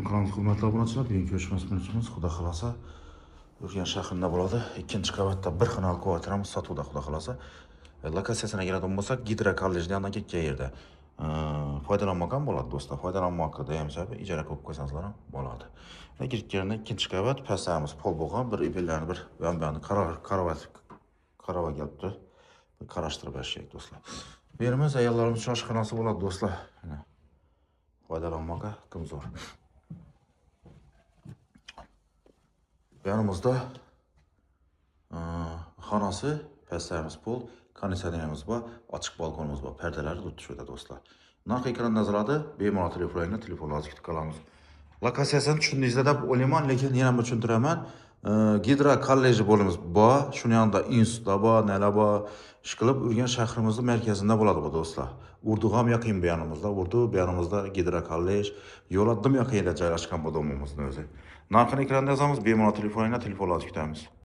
Kanalımız hürmetli obunachilar, bugungi ko'chmas mulkimiz xudo xolasa Urganch shahrida bo'ladi. Ikkinchi qavatda bir xonali kvartiramiz sotuvda xudo xolasa. Lokatsiyasiga keladigan bo'lsak, Gidra kollejdan yandan ketgan yerda. Foydalanmoq ham bo'ladi do'stlar. Foydalanmoqqa ham sababi ijara qilib qo'ysanizlar ham bo'ladi. Girgandan ikkinchi qavat, pastamiz pol bo'lgan, bir ibellarni bir yon-buyog'ini qarava kelibdi. Qarashtirib berishak do'stlar. Bu yerimiz ayollarimiz shoshxonasi bo'ladi do'stlar. Foydalanmoqqa kim zo'r. Yanımızda xonasi, pastlarimiz pol, konditsionerimiz var, açık balkonumuz var, perdeleri tuttu şurada dostlar. Narx ekran nazarladı, bemalol telefonlarına telefonlarınızı kütüp kalamiz. Lokatsiyasini tushundingizlar deb o'ylayman, lekin yana bir tushuntiraman. Gidra kolleji bo'limiz bor, shuning yanında institutlar bor, nelar bor, ishqilib Urganch shahrimizning markazida bo'ladi bu do'stlar. Urdu ham yaqin bu yanimizda, Urdu bu yanimizda Gidra kollej, yo'latdim yaqinda joylashgan bu domimizning o'zi. Narxini ekranda yozamiz, bemalol telefonlarına telefonlarınızı kutamiz.